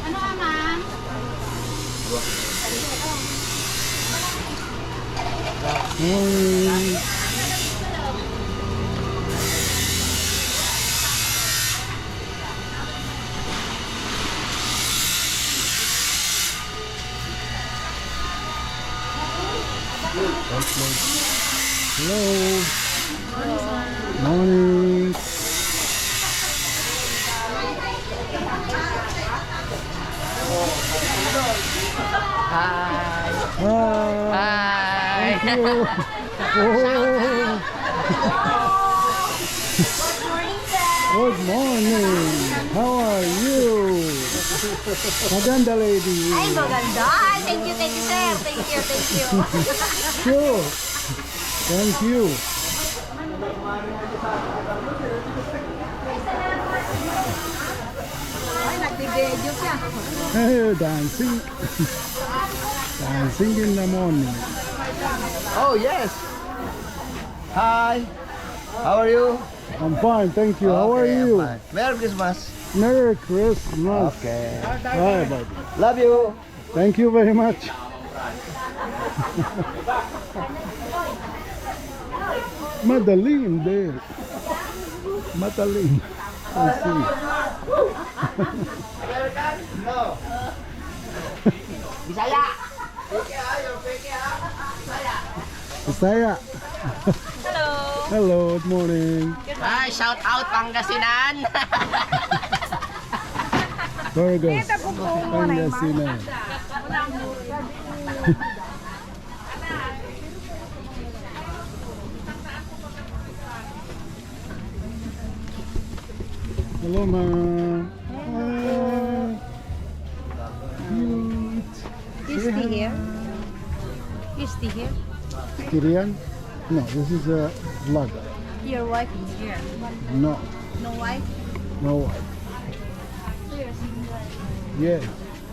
Ano ama? Hello. Morning. Hi. Hi. Thank you. Good morning. How are you? Maganda lady. Ay, maganda. Thank you, sir. Thank you. Sure. Thank you. Ay, nagbibidyo siya. Dancing. Dancing in the morning. Oh, yes. Hi. How are you? I'm fine, thank you. How are Okay, I'm you? fine. Merry Christmas. Merry Christmas. Okay. Bye, buddy. Love you. Thank you very much. Madaling there. Madaling. I see. No. Bisaya. Bisaya. Hello. Hello, good morning. Hi, shout out Pangasinan. Burgers. Pangasinan. Hello, ma'am. Hi. Cute. You stay here? You stay here? Kirian? No, this is a vlog. Your wife is here. No, No wife? no wife. So you're single. Yes.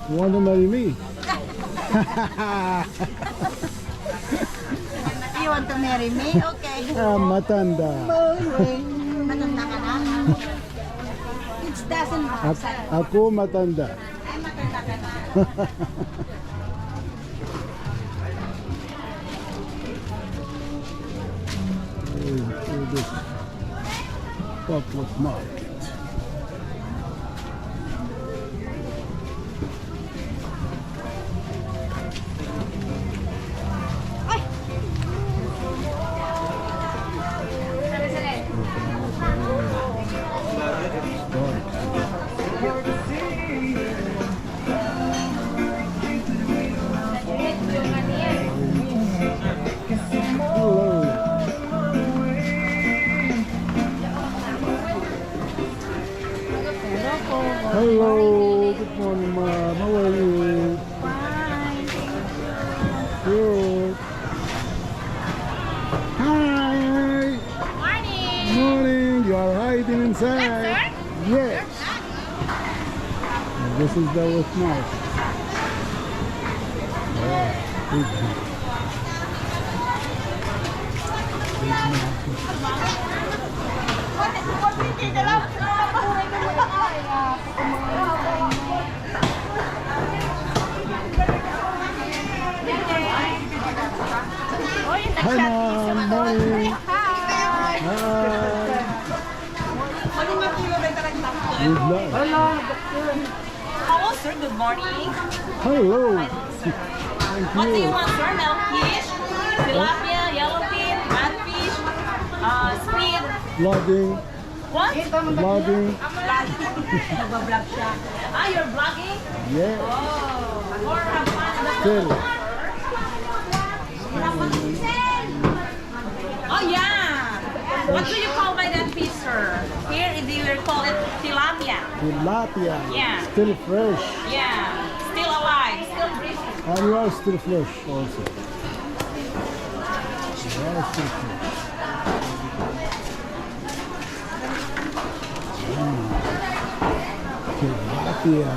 You want to marry me? You want to marry me? Okay. Matanda. Matanda ka na? It doesn't matter. Ako matanda. Ay, matanda ka na. This Poplar Market. Hello. Hello. Good morning, ma'am. How are you? Fine. Good. Hi. Morning. Morning. You are hiding inside. Yes. This is the West Market. Hi, ma'am. Morning. Hi. Good luck. Hello, sir. Good morning. Hello. What Thank do you you. want, sir? Milkfish, tilapia, yellowfin, catfish, squid. Vlogging. What? Vlogging. Nagbablog siya. Ah, you're vlogging? Yeah. Oh. Or have fun. Still. Oh, yeah. What do you call by that fish, sir? Here, they will call it tilapia. Tilapia. Yeah. Still fresh. Yeah. Still alive. Still breathing. And you are still fresh also. You are still fresh. Tilapia.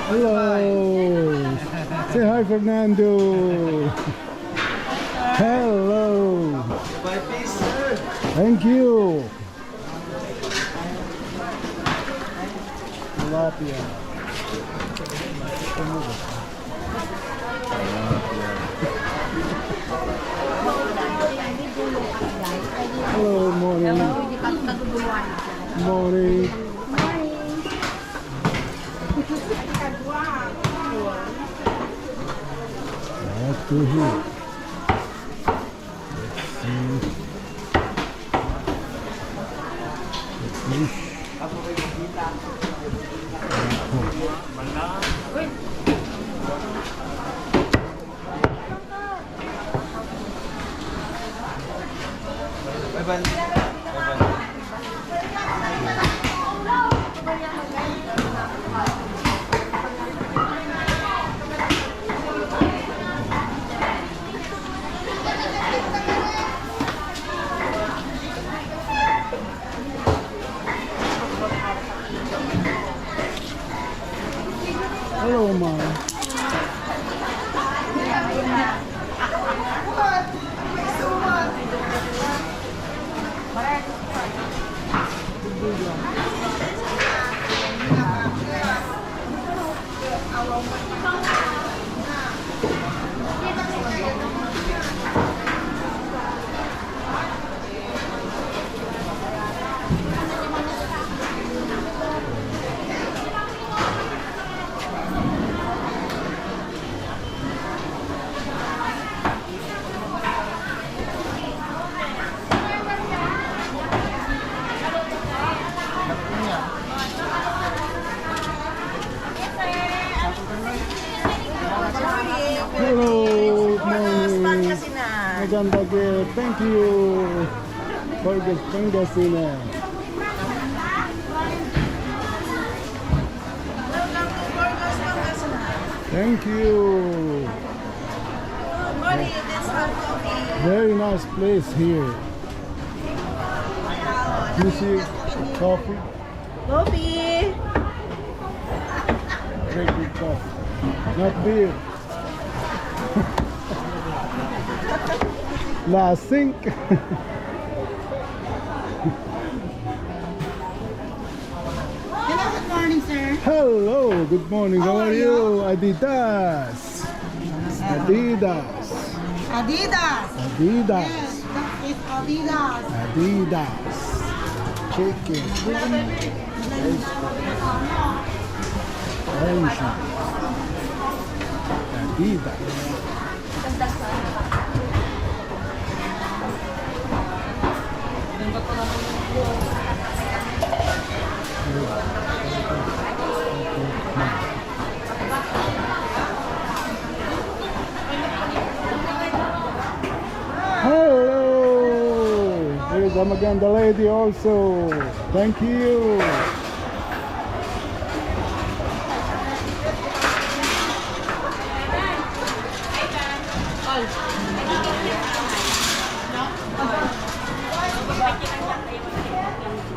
Hello. Say hi, Fernando. Hello. Thank you. Tilapia. Hello, morning. Morning. Back to here. Let's see. The fish. Hello, Mom. Hello, morning. Maganda girl. Thank you for the Pangasinan. Thank you. Very nice place here. You see coffee? Bobby! Very good coffee. Not beer. La Sink. Hello, good morning, sir. Hello, good morning. How are you? Adidas. Adidas. Adidas. Adidas. Yes, that is Adidas. Adidas. Chicken. Ocean. Adidas. Hello! Here's a maganda lady also. Thank you.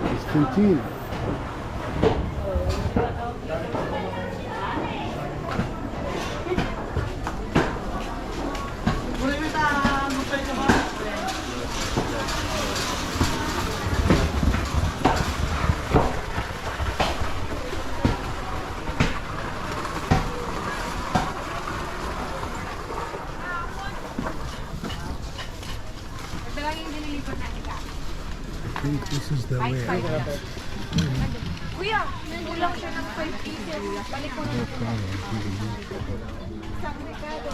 It's 15. think this is the way. Kuya, kulang siya ng 5 pieces. Balik ko na. Isang Ricardo.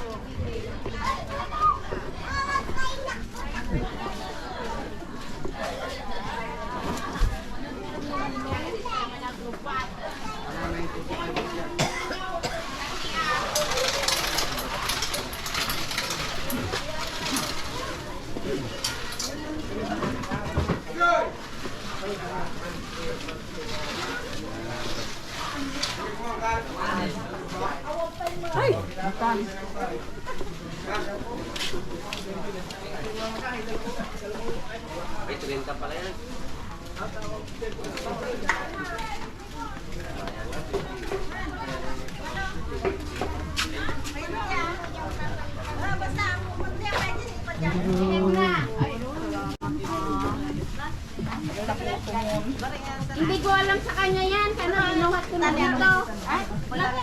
Hindi ko alam sa kanya yan. Kano, inuhat ko na dito. Ay, wala ka.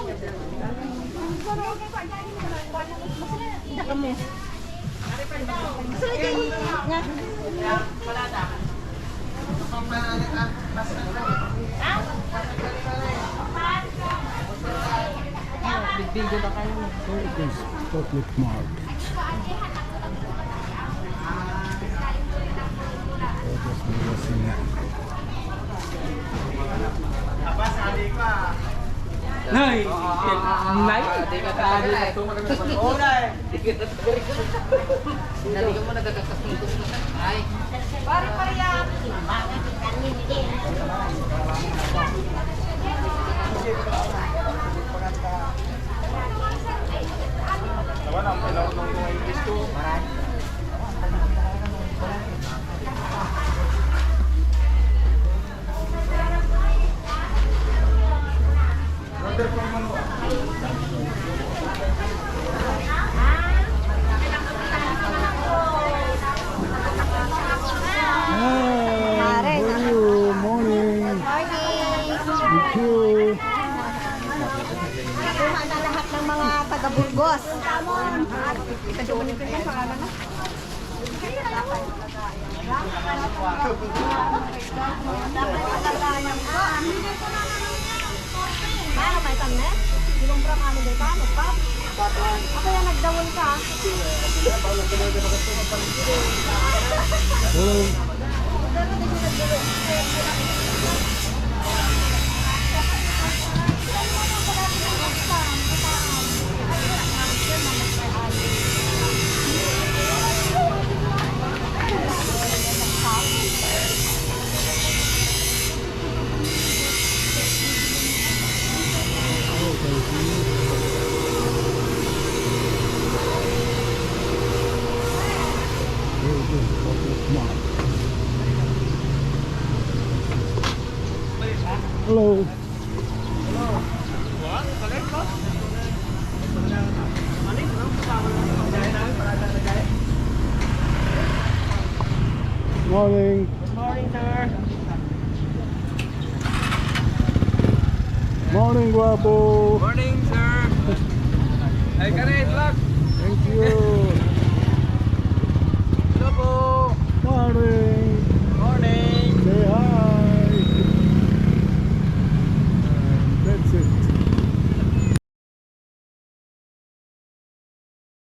Hindi kami. This public market. Just blessing it. Nay! Nay! Hindi ka tayo na ito. Oo na eh. Hindi ka mo nagkakakakitong na. Ay. Pare-pare yan. Hi, how are you? Morning. Thank you. Nakuha na lahat ng mga taga-Burgos. Ano may tanne? Ilong pra kami dito, pa? Ako yung nagdawon ka. Hello. Very good public market. Hello. Morning. Good morning, sir. Morning, Guapo. Morning, sir. Ay, Karin, vlog. Thank you. Hello po.